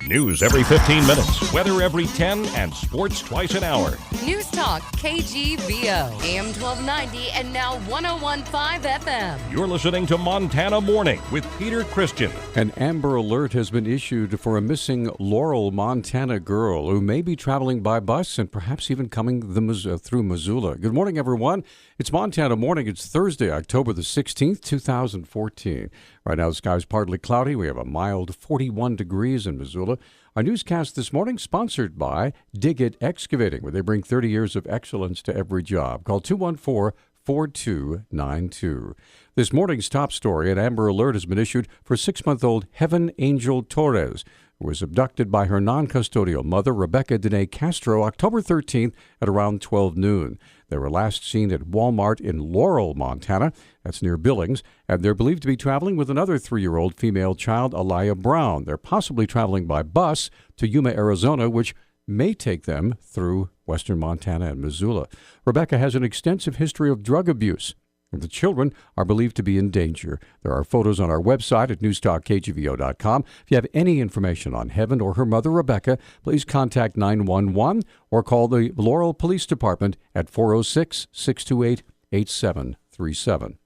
News every 15 minutes, weather every 10, and sports twice an hour. Newstalk, KGVO, AM 1290 and now 101.5 FM. You're listening to Montana Morning with Peter Christian. An Amber Alert has been issued for a missing Laurel, Montana girl who may be traveling by bus and perhaps even coming through Missoula. Good morning, everyone. It's Montana Morning. It's Thursday, October the 16th, 2014. Right now, the sky's partly cloudy. We have a mild 41 degrees in Missoula. Our newscast this morning sponsored by Dig It Excavating, where they bring 30 years of excellence to every job. Call 214-4292. This morning's top story, an Amber Alert has been issued for 6-month-old Heaven Angel Torres, who was abducted by her non-custodial mother, Rebecca Dene Castro, October 13th at around 12 noon. They were last seen at Walmart in Laurel, Montana. That's near Billings. And they're believed to be traveling with another 3-year-old female child, Aliyah Brown. They're possibly traveling by bus to Yuma, Arizona, which may take them through western Montana and Missoula. Rebecca has an extensive history of drug abuse. The children are believed to be in danger. There are photos on our website at newstalkkgvo.com. If you have any information on Heaven or her mother, Rebecca, please contact 911 or call the Laurel Police Department at 406-628-8737.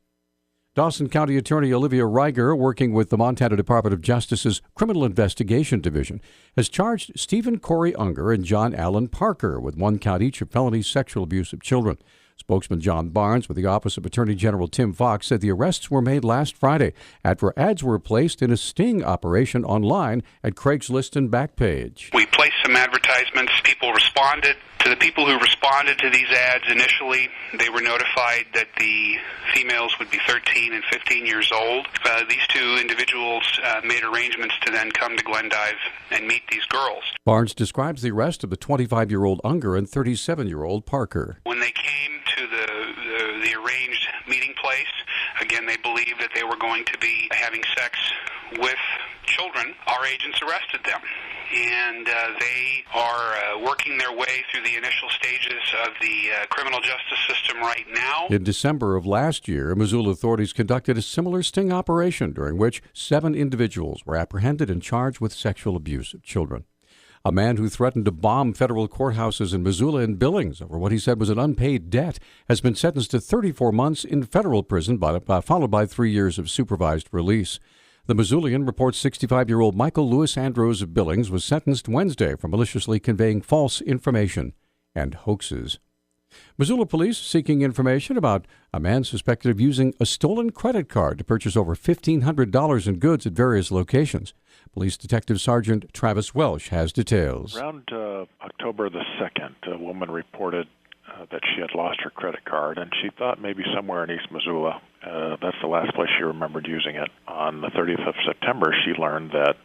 Dawson County Attorney Olivia Reiger, working with the Montana Department of Justice's Criminal Investigation Division, has charged Stephen Corey Unger and John Allen Parker with 1 count each of felony sexual abuse of children. Spokesman John Barnes with the Office of Attorney General Tim Fox said the arrests were made last Friday after ads were placed in a sting operation online at Craigslist and Backpage. We placed some advertisements. People responded. To the people who responded to these ads initially, they were notified that the females would be 13 and 15 years old. These two individuals made arrangements to then come to Glendive and meet these girls. Barnes describes the arrest of the 25-year-old Unger and 37-year-old Parker. When they came to the arranged meeting place, again, they believed that they were going to be having sex with children. Our agents arrested them, and they are working their way through the initial stages of the criminal justice system right now. In December of last year, Missoula authorities conducted a similar sting operation during which 7 individuals were apprehended and charged with sexual abuse of children. A man who threatened to bomb federal courthouses in Missoula and Billings over what he said was an unpaid debt has been sentenced to 34 months in federal prison, followed by 3 years of supervised release. The Missoulian reports 65-year-old Michael Lewis Andrews of Billings was sentenced Wednesday for maliciously conveying false information and hoaxes. Missoula police seeking information about a man suspected of using a stolen credit card to purchase over $1,500 in goods at various locations. Police Detective Sergeant Travis Welsh has details. Around October the 2nd, a woman reported that she had lost her credit card, and she thought maybe somewhere in East Missoula. That's the last place she remembered using it. On the 30th of September, she learned that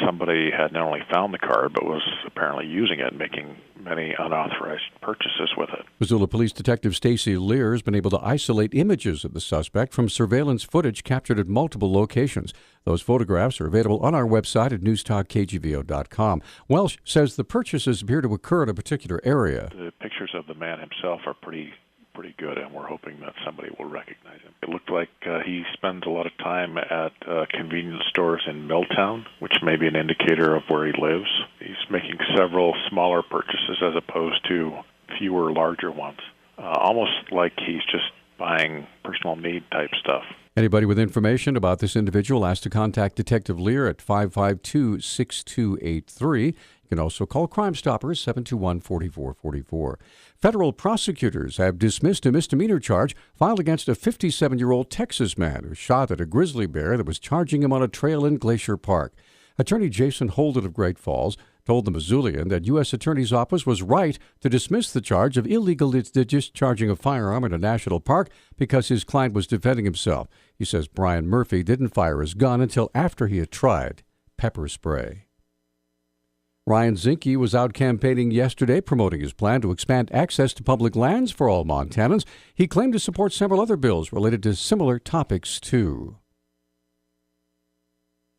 somebody had not only found the card, but was apparently using it, making many unauthorized purchases with it. Missoula Police Detective Stacy Lear has been able to isolate images of the suspect from surveillance footage captured at multiple locations. Those photographs are available on our website at newstalkkgvo.com. Welsh says the purchases appear to occur in a particular area. The pictures of the man himself are pretty good, and we're hoping that somebody will recognize him. It looked like he spends a lot of time at convenience stores in Milltown, which may be an indicator of where he lives. He's making several smaller purchases as opposed to fewer larger ones, almost like he's just buying personal need type stuff. Anybody with information about this individual asked to contact Detective Lear at 552-6283. You can also call Crime Stoppers 721-4444. Federal prosecutors have dismissed a misdemeanor charge filed against a 57-year-old Texas man who shot at a grizzly bear that was charging him on a trail in Glacier Park. Attorney Jason Holden of Great Falls told the Missoulian that U.S. Attorney's Office was right to dismiss the charge of illegal discharging a firearm in a national park because his client was defending himself. He says Brian Murphy didn't fire his gun until after he had tried pepper spray. Ryan Zinke was out campaigning yesterday promoting his plan to expand access to public lands for all Montanans. He claimed to support several other bills related to similar topics, too.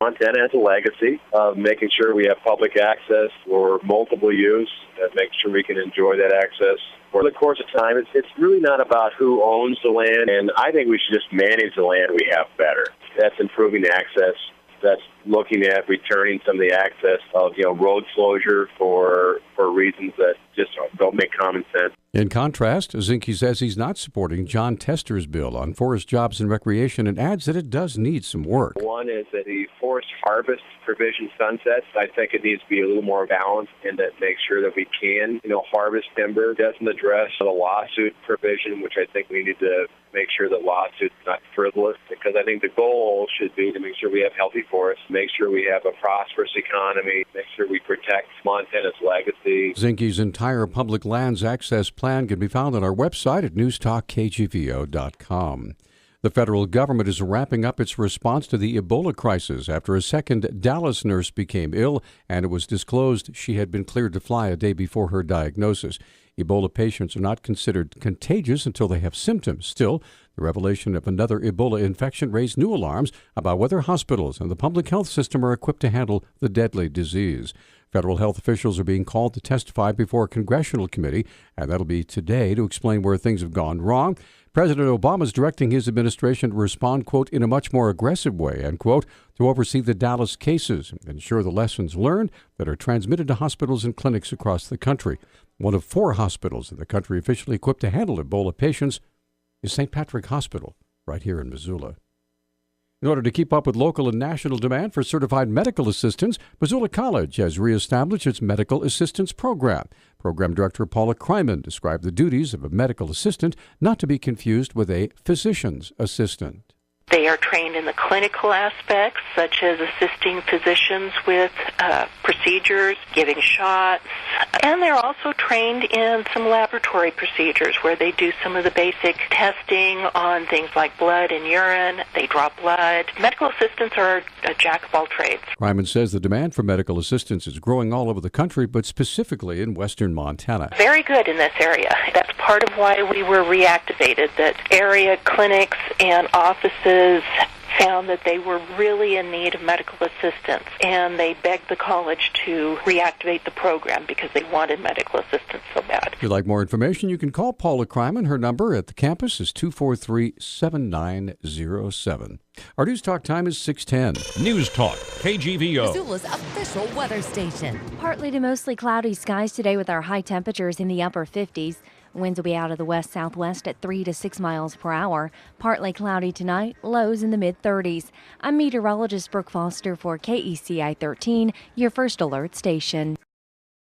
Montana has a legacy of making sure we have public access for multiple use and making sure we can enjoy that access for the course of time. It's really not about who owns the land, and I think we should just manage the land we have better. That's improving access. That's looking at returning some of the access of, road closure for reasons that just don't make common sense. In contrast, Zinke says he's not supporting John Tester's bill on forest jobs and recreation and adds that it does need some work. One is that the forest harvest provision sunsets. I think it needs to be a little more balanced and that make sure that we can, harvest timber. Doesn't address the lawsuit provision, which I think we need to make sure that lawsuits not frivolous, because I think the goal should be to make sure we have healthy forests, make sure we have a prosperous economy, make sure we protect Montana's legacy. Zinke's entire public lands access plan can be found on our website at newstalkkgvo.com. The federal government is wrapping up its response to the Ebola crisis after a second Dallas nurse became ill and it was disclosed she had been cleared to fly a day before her diagnosis. Ebola patients are not considered contagious until they have symptoms. Still, the revelation of another Ebola infection raised new alarms about whether hospitals and the public health system are equipped to handle the deadly disease. Federal health officials are being called to testify before a congressional committee, and that'll be today to explain where things have gone wrong. President Obama is directing his administration to respond, quote, in a much more aggressive way, end quote, to oversee the Dallas cases and ensure the lessons learned that are transmitted to hospitals and clinics across the country. One of 4 hospitals in the country officially equipped to handle Ebola patients is St. Patrick Hospital, right here in Missoula. In order to keep up with local and national demand for certified medical assistants, Missoula College has reestablished its medical assistance program. Program Director Paula Kryman described the duties of a medical assistant, not to be confused with a physician's assistant. They are trained in the clinical aspects, such as assisting physicians with procedures, giving shots, and they're also trained in some laboratory procedures where they do some of the basic testing on things like blood and urine. They draw blood. Medical assistants are a jack of all trades. Ryman says the demand for medical assistants is growing all over the country, but specifically in western Montana. Very good in this area. That's part of why we were reactivated, that area clinics and offices found that they were really in need of medical assistance, and they begged the college to reactivate the program because they wanted medical assistance so bad. If you'd like more information, you can call Paula Kryman. Her number at the campus is 243-7907. Our News Talk time is 6:10. News Talk, KGVO. Missoula's official weather station. Partly to mostly cloudy skies today with our high temperatures in the upper 50s. Winds will be out of the west-southwest at 3 to 6 miles per hour. Partly cloudy tonight, lows in the mid-30s. I'm meteorologist Brooke Foster for KECI 13, your first alert station.